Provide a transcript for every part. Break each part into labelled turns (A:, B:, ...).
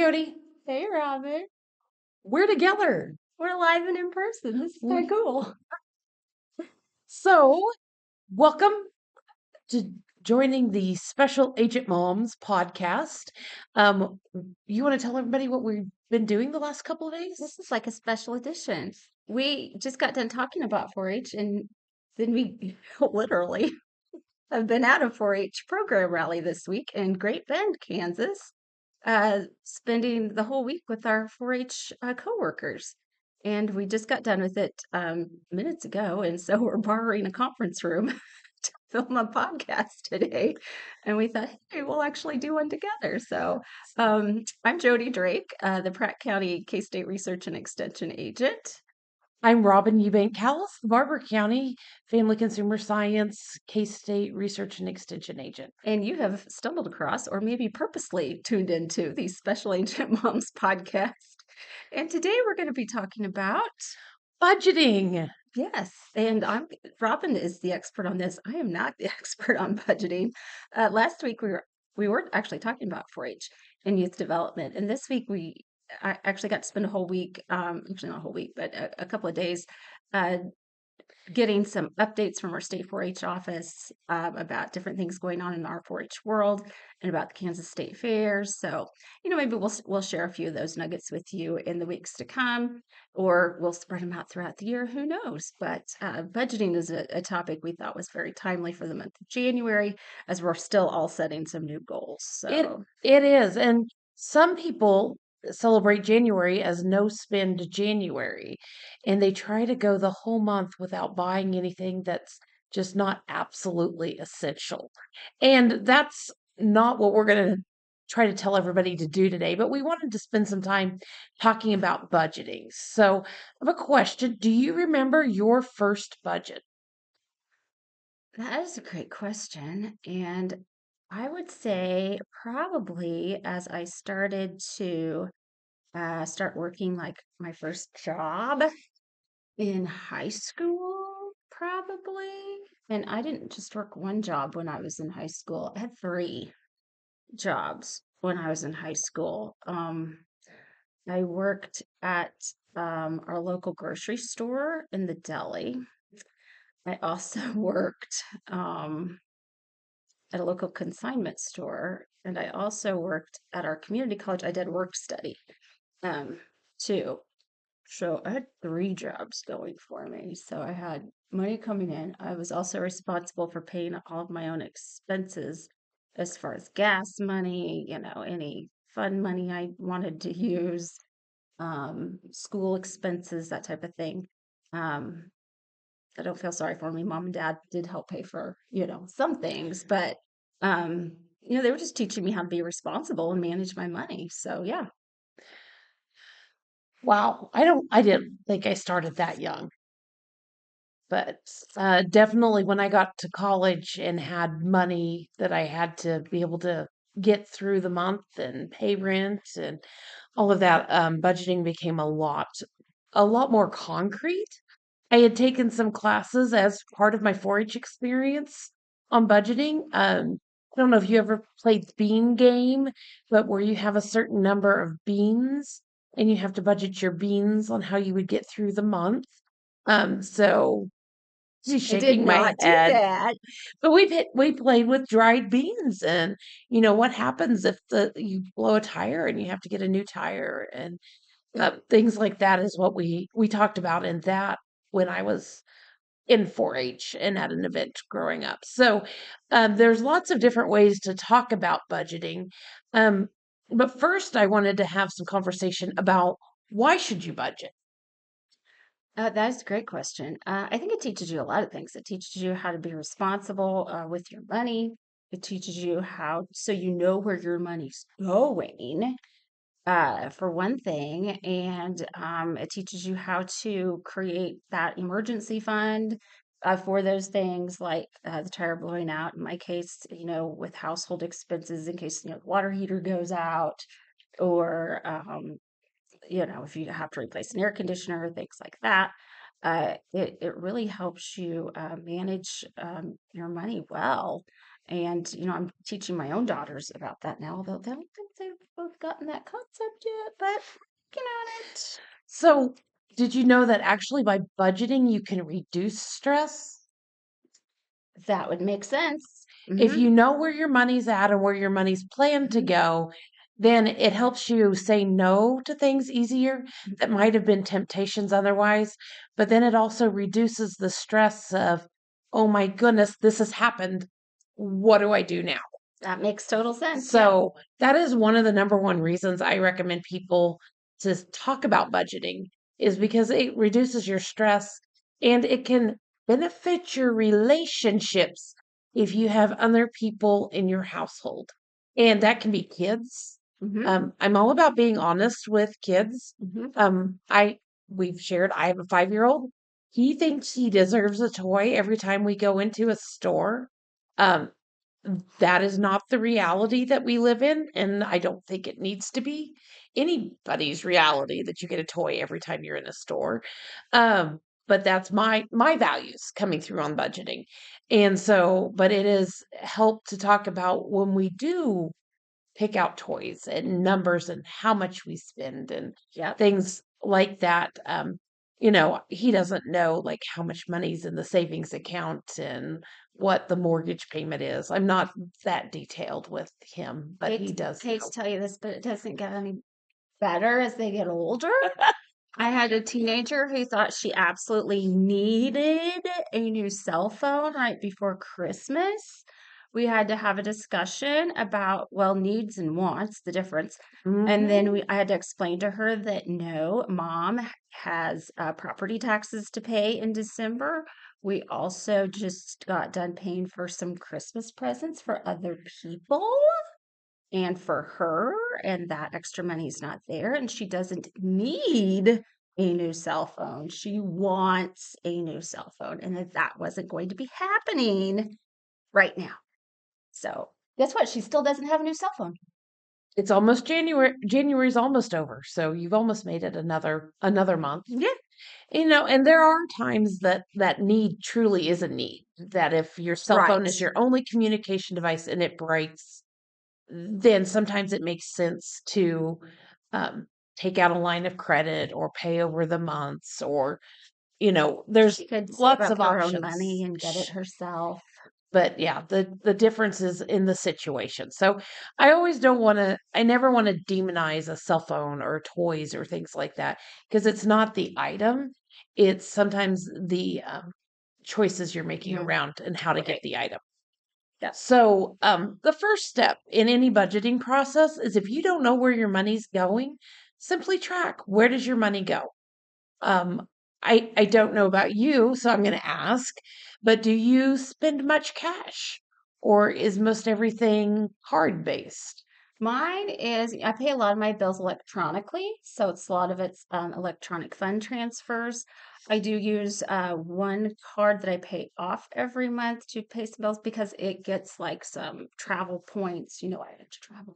A: Jody.
B: Hey, Robin.
A: We're together.
B: We're live and in person. This is kind of cool.
A: So, welcome to joining the Special Agent Moms podcast. Um, you want to tell everybody what we've been doing the last couple of days?
B: This is like a special edition. We just got done talking about 4-H, and then we literally have been at a 4-H program rally this week in Great Bend, Kansas, spending the whole week with our 4-H coworkers. And we just got done with it minutes ago, and so we're borrowing a conference room to film a podcast today. And we thought, hey, we'll actually do one together. So I'm Jody Drake, the Pratt County K-State Research and Extension Agent.
A: I'm Robin Eubank Callis, the Barber County Family Consumer Science K-State Research and Extension Agent.
B: And you have stumbled across, or maybe purposely tuned into, the Special Agent Moms podcast. And today we're going to be talking about
A: budgeting.
B: Yes, and Robin is the expert on this. I am not the expert on budgeting. Last week we were actually talking about 4-H and youth development, and this week I actually got to spend a whole week, actually not a whole week, but a couple of days, uh, getting some updates from our state 4-H office about different things going on in our 4-H world and about the Kansas State Fairs. So, maybe we'll share a few of those nuggets with you in the weeks to come, or we'll spread them out throughout the year. Who knows? But budgeting is a topic we thought was very timely for the month of January, as we're still all setting some new goals. So
A: It is, and some people celebrate January as no spend January, and they try to go the whole month without buying anything that's just not absolutely essential. And that's not what we're going to try to tell everybody to do today, but we wanted to spend some time talking about budgeting. So, I have a question. Do you remember your first budget?
B: that is a great question. And I would say probably as I started to start working like my first job in high school, probably. And I didn't just work one job when I was in high school. I had 3 jobs when I was in high school. I worked at our local grocery store in the deli. I also worked at a local consignment store, and I also worked at our community college. I did work study um, too. So I had 3 jobs going for me. So I had money coming in. I was also responsible for paying all of my own expenses as far as gas money, any fun money I wanted to use, school expenses, that type of thing. Um, I don't feel sorry for me. Mom and dad did help pay for, some things, but they were just teaching me how to be responsible and manage my money. So yeah.
A: Wow, I didn't think I started that young. But definitely when I got to college and had money that I had to be able to get through the month and pay rent and all of that, budgeting became a lot more concrete. I had taken some classes as part of my 4-H experience on budgeting. I don't know if you ever played Bean Game, but where you have a certain number of beans and you have to budget your beans on how you would get through the month. So she's
B: I did
A: shaking my
B: not do
A: head.
B: that.
A: But we played with dried beans, and what happens if the you blow a tire and you have to get a new tire, and things like that is what we talked about in that when I was in 4-H and at an event growing up. So there's lots of different ways to talk about budgeting. Um, but first, I wanted to have some conversation about why should you budget?
B: That is a great question. I think it teaches you a lot of things. It teaches you how to be responsible with your money. It teaches you how, so you know where your money's going, for one thing. And it teaches you how to create that emergency fund for those things like the tire blowing out. In my case, with household expenses in case, the water heater goes out, or if you have to replace an air conditioner, things like that. It really helps you manage your money well. And, I'm teaching my own daughters about that now, although I don't think they've both gotten that concept yet, but working on it.
A: So, did you know that actually by budgeting you can reduce stress?
B: That would make sense.
A: If
B: Hmm.
A: you know where your money's at and where your money's planned to
B: Hmm.
A: go, then it helps you say no to things easier that might have been temptations otherwise. But then it also reduces the stress of, oh my goodness, this has happened. What do I do now?
B: That makes total sense. Yeah.
A: So that is one of the number one reasons I recommend people to talk about budgeting is because it reduces your stress and it can benefit your relationships if you have other people in your household. And that can be kids.
B: Hmm.
A: I'm all about being honest with kids.
B: Hmm.
A: I we've shared I have a 5-year old. He thinks he deserves a toy every time we go into a store. Um, that is not the reality that we live in, and I don't think it needs to be anybody's reality that you get a toy every time you're in a store. But that's my values coming through on budgeting. And so, but it is help to talk about when we do pick out toys and numbers and how much we spend and
B: Yep.
A: things like that. He doesn't know like how much money's in the savings account and what the mortgage payment is. I'm not that detailed with him, but
B: Hate,
A: he does
B: hate to
A: know.
B: tell you this, but it doesn't get any better as they get older. I had a teenager who thought she absolutely needed a new cell phone right before Christmas. We had to have a discussion about, well, needs and wants, the difference. And then
A: Mhm.
B: I had to explain to her that no, mom has property taxes to pay in December. We also just got done paying for some Christmas presents for other people and for her, and that extra money's not there, and she doesn't need a new cell phone. She wants a new cell phone, and that wasn't going to be happening right now. So, guess what? She still doesn't have a new cell phone.
A: It's almost January. January's almost over, so you've almost made it another month.
B: Yeah,
A: And there are times that that need truly is a need. That if your cell phone is
B: right.
A: your only communication device and it breaks, then sometimes it makes sense to um, take out a line of credit or pay over the months, or there's
B: She could save
A: lots
B: up
A: of
B: her own money
A: options.
B: and get it herself.
A: But yeah, the difference is in the situation. So I never want to demonize a cell phone or toys or things like that because it's not the item. It's sometimes the choices you're making
B: Mhm.
A: around and how to get
B: Right.
A: the item.
B: Yep.
A: So, the first step in any budgeting process is if you don't know where your money's going, simply track where does your money go? Um, I don't know about you, so I'm going to ask, but do you spend much cash or is most everything card based?
B: Mine is I pay a lot of my bills electronically, so it's a lot of it's electronic fund transfers. I do use one card that I pay off every month to pay some bills because it gets like some travel points. I like to travel.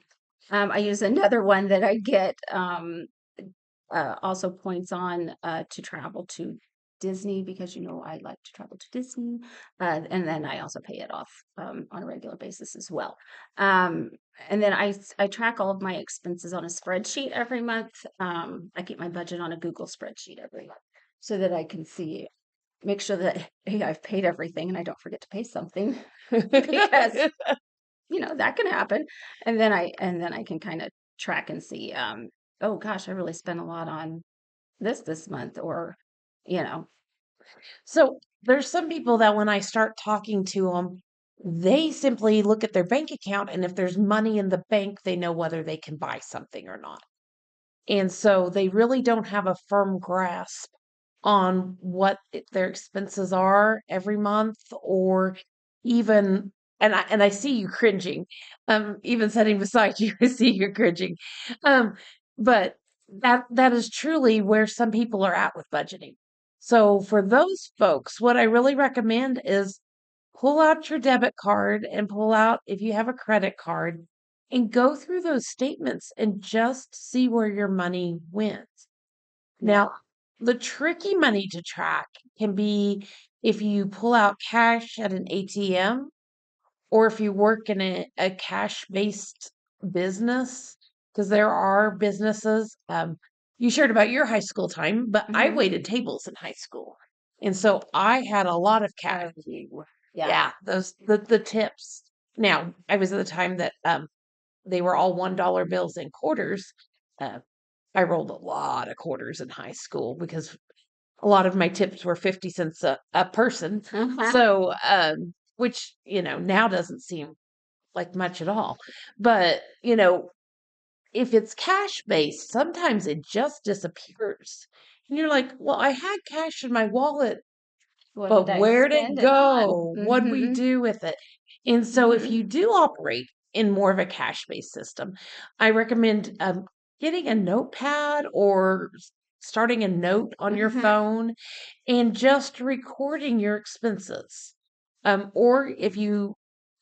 B: I use another one that I get also points on to travel to Disney because I like to travel to Disney, and then I also pay it off on a regular basis as well. Um, and then I track all of my expenses on a spreadsheet every month. I keep my budget on a Google spreadsheet every month so that I can make sure that hey, I've paid everything and I don't forget to pay something because that can happen. And then I can kind of track and see. Oh gosh, I really spent a lot on this month, or you know
A: So there's some people that when I start talking to them, they simply look at their bank account and if there's money in the bank, they know whether they can buy something or not. And so they really don't have a firm grasp on what their expenses are every month or even and I see you cringing. Even sitting beside you, I see you cringing. Um, but that is truly where some people are at with budgeting. So for those folks, what I really recommend is pull out your debit card and pull out if you have a credit card and go through those statements and just see where your money went.
B: yeah.
A: Now, the tricky money to track can be if you pull out cash at an ATM or if you work in a cash-based business, because there are businesses, you shared about your high school time, but I
B: Mhm.
A: waited tables in high school. And so I had a lot of cash.
B: Yeah.
A: Yeah, the tips. Now, I was at the time that they were all $1 bills and quarters. Uh, I rolled a lot of quarters in high school because a lot of my tips were 50 cents a person.
B: Uh-huh.
A: So, which, now doesn't seem like much at all. But, if it's cash based, sometimes it just disappears. And you're like, well, I had cash in my wallet,
B: What did
A: but
B: I
A: where'd it
B: spend it on?
A: go? What'd we
B: Mhm.
A: do with it? And so if
B: Mhm.
A: you do operate in more of a cash based system, I recommend getting a notepad or starting a note on your
B: Mhm.
A: phone and just recording your expenses. Or if you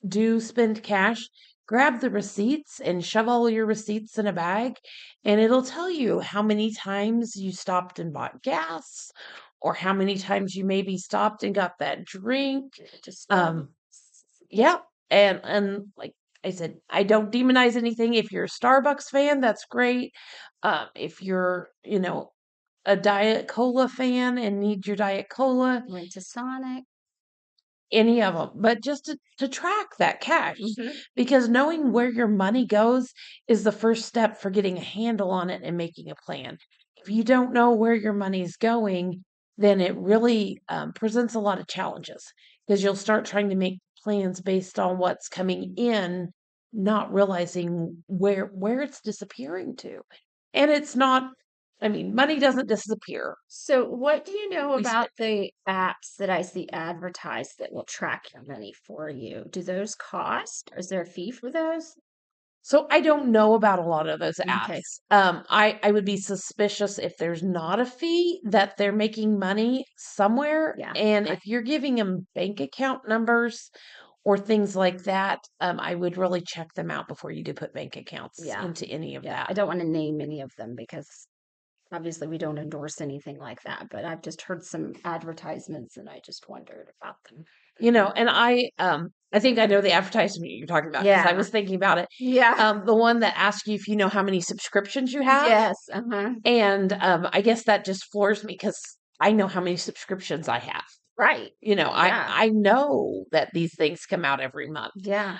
A: do spend cash, grab the receipts and shove all your receipts in a bag, and it'll tell you how many times you stopped and bought gas, or how many times you maybe stopped and got that drink.
B: Just
A: Um, yeah, and like I said, I don't demonize anything. If you're a Starbucks fan, that's great. If you're, a Diet Cola fan and need your Diet Cola,
B: went to Sonic.
A: any of them, but just to track that cash,
B: Mhm.
A: because knowing where your money goes is the first step for getting a handle on it and making a plan. If you don't know where your money's going, then it really presents a lot of challenges because you'll start trying to make plans based on what's coming in, not realizing where it's disappearing to. And it's not, I mean, money doesn't disappear.
B: So, what do you know
A: We
B: about the apps that I see advertised that will track your money for you? Do those cost? Is there a fee for those?
A: So I don't know about a lot of those
B: Okay.
A: apps. I would be suspicious if there's not a fee that they're making money somewhere.
B: Yeah.
A: And if you're giving them bank account numbers or things like that, I would really check them out before you do put bank accounts
B: Yeah.
A: into any of
B: Yeah.
A: that.
B: I don't want to name any of them because obviously we don't endorse anything like that, but I've just heard some advertisements and I just wondered about them. Mhm.
A: And I think I know the advertisement you're talking about because I
B: Yeah.
A: was thinking about it.
B: Yeah.
A: The one that asks you if you know how many subscriptions you have.
B: Yes. Uh-huh.
A: And I guess that just floors me because I know how many subscriptions I have.
B: Right.
A: I
B: Yeah.
A: I know that these things come out every month.
B: Yeah.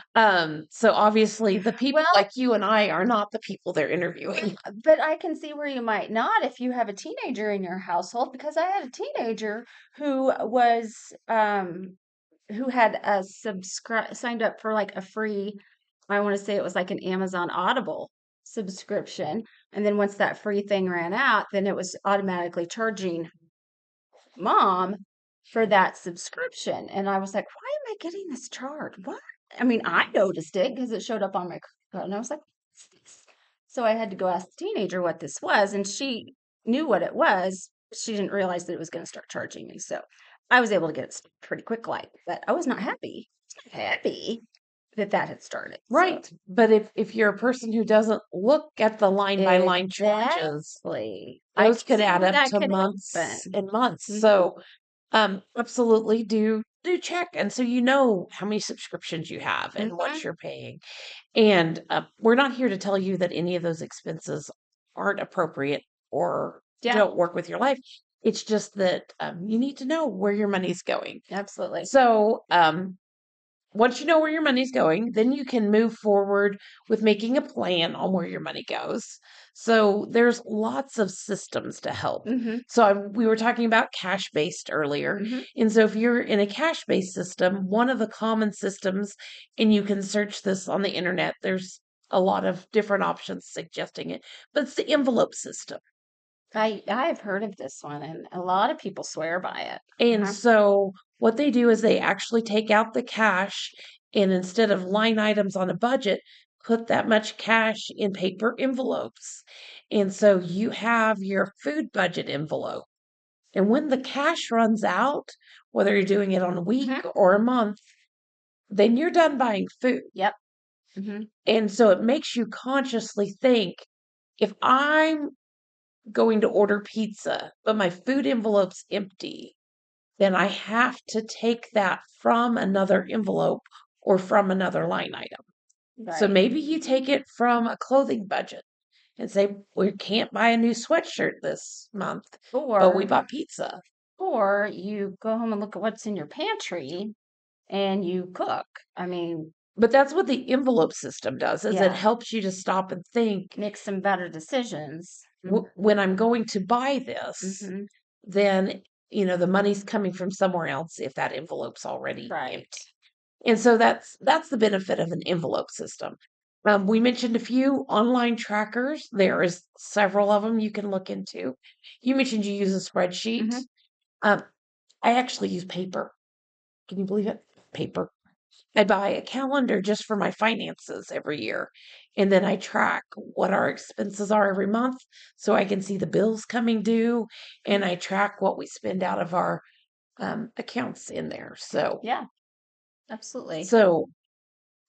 A: So obviously the people
B: Well,
A: like you and I are not the people they're interviewing.
B: but I can see where you might not if you have a teenager in your household, because I had a teenager who was who had a subscribe signed up for like a free, I want to say it was like an Amazon Audible subscription. And then once that free thing ran out, then it was automatically charging mom for that subscription. And I was like, why am I getting this charge? What? I mean, I noticed it because it showed up on my card, and I was like, what's this? So I had to go ask the teenager what this was, and she knew what it was. She didn't realize that it was going to start charging me. So I was able to get it pretty quick, like, but I was not happy. I was not happy that that had started. So
A: Right. But if you're a person who doesn't look at the line by line charges,
B: exactly, I
A: those
B: can
A: could
B: see
A: add
B: where
A: up
B: that
A: to
B: could
A: months
B: happen.
A: and months.
B: Mhm.
A: So absolutely do check. And so you know how many subscriptions you have and what
B: Mhm.
A: you're paying. And we're not here to tell you that any of those expenses aren't appropriate or
B: Yeah,
A: don't work with your life. It's just that you need to know where your money's going.
B: absolutely.
A: So, once you know where your money's going, then you can move forward with making a plan on where your money goes. So there's lots of systems to help.
B: Mhm.
A: So we were talking about cash based earlier.
B: Mhm.
A: And so if you're in a cash based system, one of the common systems, and you can search this on the internet, there's a lot of different options suggesting it, but it's the envelope system.
B: I've heard of this one, and a lot of people swear by it.
A: And
B: Uh-huh.
A: so what they do is they actually take out the cash and instead of line items on a budget, put that much cash in paper envelopes. And so you have your food budget envelope. And when the cash runs out, whether you're doing it on a week
B: Mhm.
A: or a month, then you're done buying food.
B: Yep. Mhm.
A: And so it makes you consciously think if I'm going to order pizza, but my food envelope's empty, then I have to take that from another envelope or from another line item. So
B: Right.
A: maybe you take it from a clothing budget and say, we can't buy a new sweatshirt this month, but we
B: Or
A: bought pizza.
B: or you go home and look at what's in your pantry and you cook. I mean,
A: But that's what the envelope system does, is it
B: yeah,
A: helps you to stop and think,
B: make some better decisions.
A: when I'm going to buy this,
B: Mm-hmm.
A: then, the money's coming from somewhere else if that envelope's already
B: Right.
A: empty. And so that's the benefit of an envelope system. We mentioned a few online trackers. There is several of them you can look into. You mentioned you use a spreadsheet.
B: Mm-hmm.
A: Um, I actually use paper. Can you believe it? Paper. I buy a calendar just for my finances every year. And then I track what our expenses are every month so I can see the bills coming due. And I track what we spend out of our accounts in there. So,
B: Yeah, absolutely.
A: so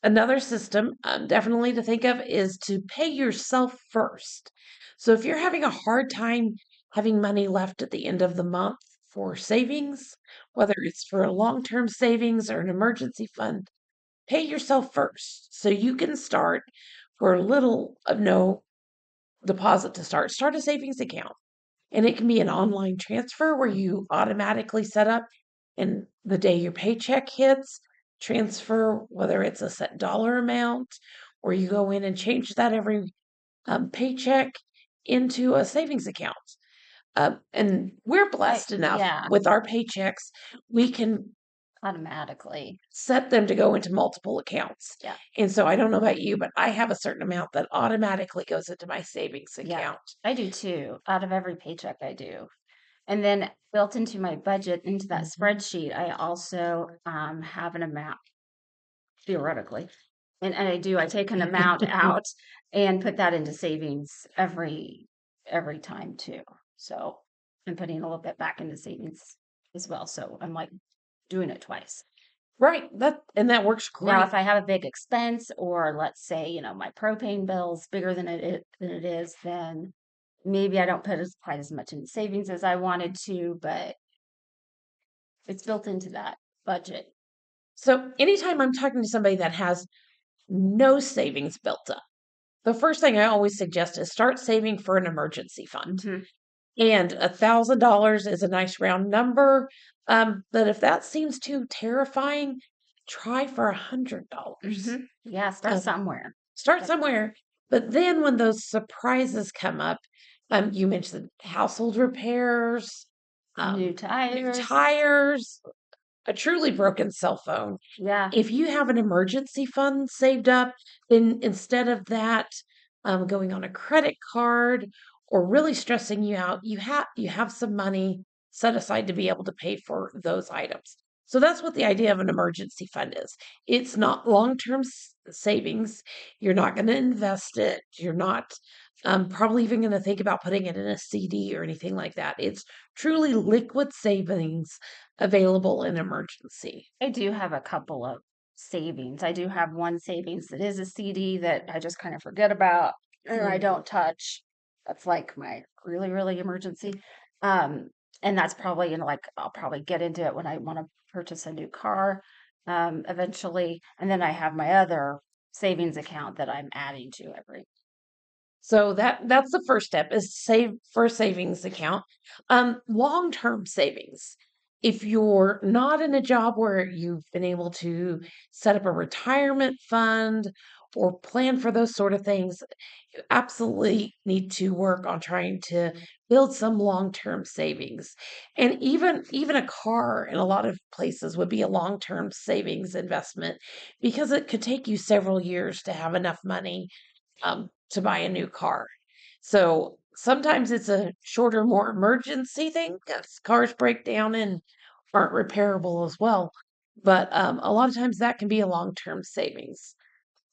A: another system, definitely to think of, is to pay yourself first. So if you're having a hard time having money left at the end of the month for savings, whether it's for a long-term savings or an emergency fund, pay yourself first so you can start for little of no deposit to start. Start a savings account. And it can be an online transfer where you automatically set up, and the day your paycheck hits, transfer whether it's a set dollar amount or you go in and change that every paycheck into a savings account. And we're blessed enough
B: Yeah,
A: with our paychecks, we can
B: automatically.
A: set them to go into multiple accounts.
B: Yeah.
A: And so I don't know about you, but I have a certain amount that automatically goes into my savings
B: Yeah,
A: account.
B: I do too. Out of every paycheck, I do. And then built into my budget, into that
A: Mhm.
B: spreadsheet, I also have an amount theoretically. And I take an amount out and put that into savings every time too. So I'm putting a little bit back into savings as well. So I'm like doing it twice.
A: Right. That works
B: Now,
A: great.
B: if I have a big expense, or let's say, my propane bill's bigger than it is, then maybe I don't put quite as much in savings as I wanted to, but it's built into that budget.
A: So anytime I'm talking to somebody that has no savings built up, the first thing I always suggest is start saving for an emergency fund.
B: Hmm.
A: And $1,000 is a nice round number. But if that seems too terrifying, try for $100.
B: Yeah, start
A: Um,
B: somewhere.
A: Start
B: Like
A: somewhere. But then when those surprises come up, you mentioned household repairs,
B: new
A: new
B: tires.
A: tires, a truly broken cell phone.
B: Yeah,
A: If you have an emergency fund saved up, then instead of that going on a credit card or really stressing you out, you have some money set aside to be able to pay for those items. So that's what the idea of an emergency fund is. It's not long-term savings. You're not going to invest it. You're not probably even going to think about putting it in a CD or anything like that. It's truly liquid savings available in emergency.
B: I do have a couple of savings. I do have one savings that is a CD that I just kind of forget about and I
A: Mhm.
B: don't touch. That's like my really, really emergency. Um, and that's probably, like I'll probably get into it when I want to purchase a new car, eventually. And then I have my other savings account that I'm adding to every.
A: So that's the first step, is save for a savings account. Long-term savings. If you're not in a job where you've been able to set up a retirement fund or plan for those sort of things, you absolutely need to work on trying to build some long-term savings. And even a car in a lot of places would be a long-term savings investment because it could take you several years to have enough money to buy a new car. So sometimes it's a shorter, more emergency thing because cars break down and aren't repairable as well. But a lot of times that can be a long term savings.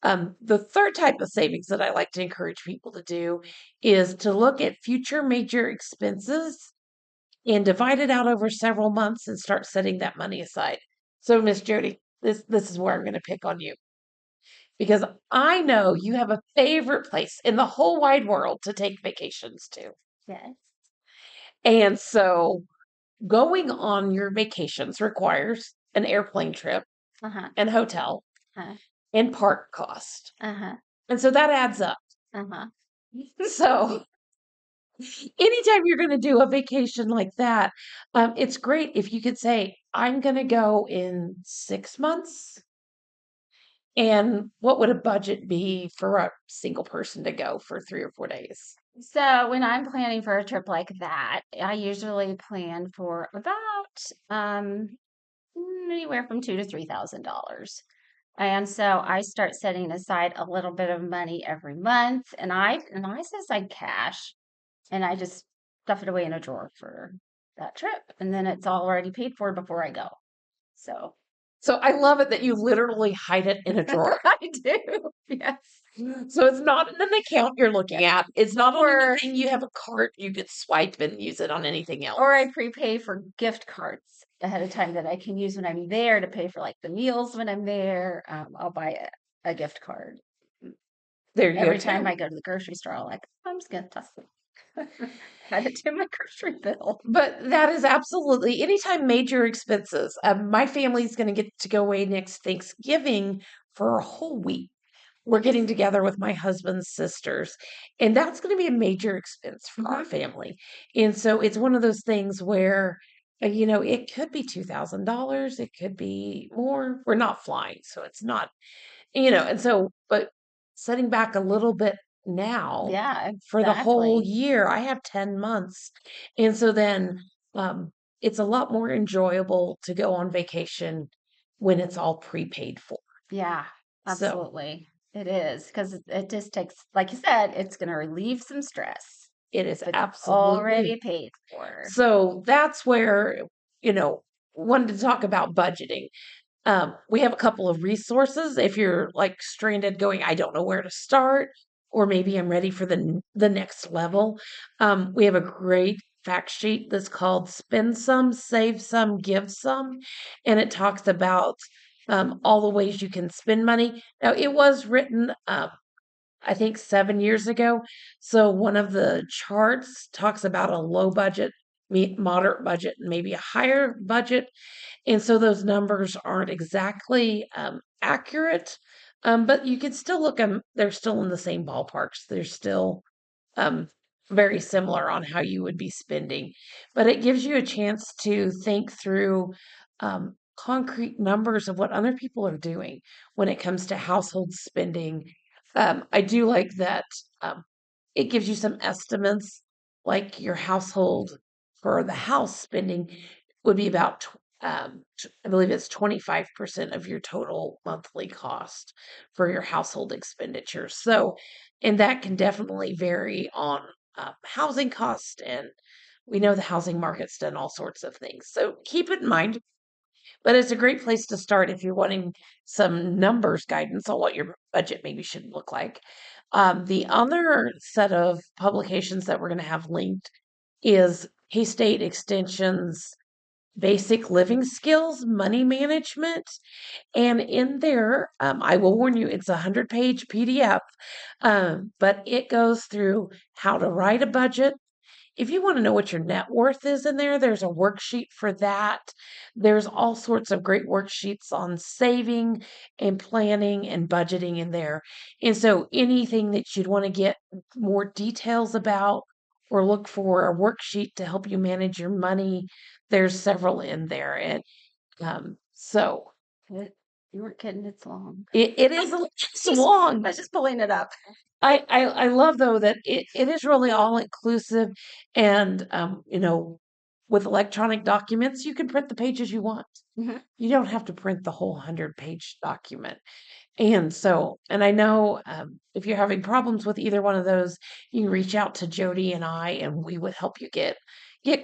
A: The third type of savings that I like to encourage people to do is to look at future major expenses and divide it out over several months and start setting that money aside. So, Miss Jody, this is where I'm going to pick on you because I know you have a favorite place in the whole wide world to take vacations to.
B: Yes.
A: And so going on your vacations requires an airplane trip
B: Uh-huh.
A: and hotel.
B: Uh-huh.
A: and park cost.
B: Uh-huh.
A: And so that adds up.
B: Uh-huh.
A: So anytime you're going to do a vacation like that, it's great if you could say, I'm going to go in 6 months. And what would a budget be for a single person to go for 3 or 4 days?
B: So when I'm planning for a trip like that, I usually plan for about anywhere from $2,000 to $3,000. And so I start setting aside a little bit of money every month, and I set aside cash, and I just stuff it away in a drawer for that trip, and then it's already paid for before I go. So
A: So I love it that you literally hide it in a drawer.
B: I do, yes.
A: So it's not in an account you're looking at. It's not on
B: Or
A: anything you have a cart you could swipe and use it on anything else.
B: or I prepay for gift cards ahead of time that I can use when I'm there to pay for like the meals when I'm there. I'll buy a gift card.
A: There you go
B: Every time
A: too.
B: I go to the grocery store, I'm like, I'm just gonna toss it. Add it to my grocery bill.
A: But that is absolutely anytime major expenses. My family's going to get to go away next Thanksgiving for a whole week. We're getting together with my husband's sisters, and that's going to be a major expense for our
B: Hmm.
A: family. And so it's one of those things where, it could be $2,000, it could be more. We're not flying, so it's not, and so, but setting back a little bit now
B: Yeah,
A: for the whole
B: exactly.
A: year, I have 10 months. And so then it's a lot more enjoyable to go on vacation when it's all prepaid for.
B: Yeah,
A: So
B: absolutely. It is because it just takes, like you said, it's going to relieve some stress
A: it
B: if
A: is
B: it's
A: absolutely.
B: already paid for.
A: So that's where, you know, wanted to talk about budgeting. We have a couple of resources if you're like stranded going, I don't know where to start, or maybe I'm ready for the next level. We have a great fact sheet that's called Spend Some, Save Some, Give Some, and it talks about all the ways you can spend money. Now, it was written, I think, 7 years ago. So one of the charts talks about a low budget, moderate budget, and maybe a higher budget, and so those numbers aren't exactly accurate, but you can still look them. They're still in the same ballparks. They're still um, very similar on how you would be spending, but it gives you a chance to think through concrete numbers of what other people are doing when it comes to household spending. I do like that um, it gives you some estimates, like your household for the house spending would be about, I believe it's 25% of your total monthly cost for your household expenditures. So, and that can definitely vary on housing cost. And we know the housing market's done all sorts of things. So keep it in mind. But it's a great place to start if you're wanting some numbers guidance on what your budget maybe should look like. The other set of publications that we're going to have linked is K State Extension's Basic Living Skills Money Management. And in there, I will warn you, it's a 100-page PDF, but it goes through how to write a budget. If you want to know what your net worth is in there, there's a worksheet for that. There's all sorts of great worksheets on saving and planning and budgeting in there. And so anything that you'd want to get more details about or look for a worksheet to help you manage your money, there's several in there. And so
B: It, you weren't kidding, it's long.
A: it is it's
B: Just,
A: long.
B: I was just pulling it up.
A: I love though that it is really all inclusive, and with electronic documents you can print the pages you want.
B: Mhm.
A: You don't have to print the whole 100-page document. And so, and I know if you're having problems with either one of those, you can reach out to Jody and I, and we would help you get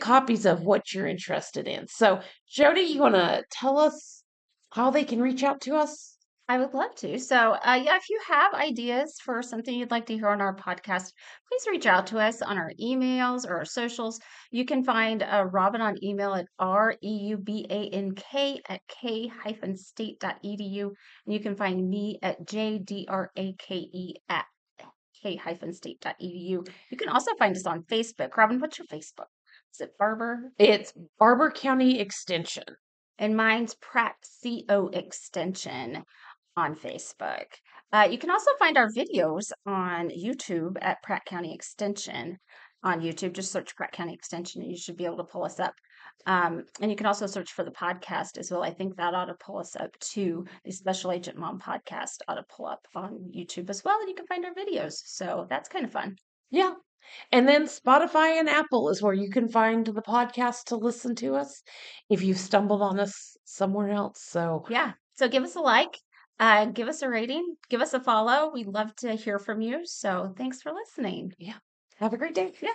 A: copies of what you're interested in. So, Jody, you want to tell us how they can reach out to us?
B: I would love to. So, yeah, if you have ideas for something you'd like to hear on our podcast, please reach out to us on our emails or our socials. You can find Robin on email at reubank at k-state.edu. And you can find me at jdrake at k-state.edu. You can also find us on Facebook. Robin, what's your Facebook? Is it Barber?
A: It's Barber County Extension.
B: And mine's Pratt CO Extension. on Facebook. You can also find our videos on YouTube at Pratt County Extension. On YouTube, just search Pratt County Extension and you should be able to pull us up. And you can also search for the podcast as well. I think that ought to pull us up too. The Special Agent Mom podcast ought to pull up on YouTube as well. And you can find our videos. So that's kind of fun.
A: Yeah. And then Spotify and Apple is where you can find the podcast to listen to us if you've stumbled on us somewhere else. So,
B: Yeah. So give us a like, give us a rating, give us a follow. We'd love to hear from you. So thanks for listening.
A: yeah, have a great day.
B: Yeah.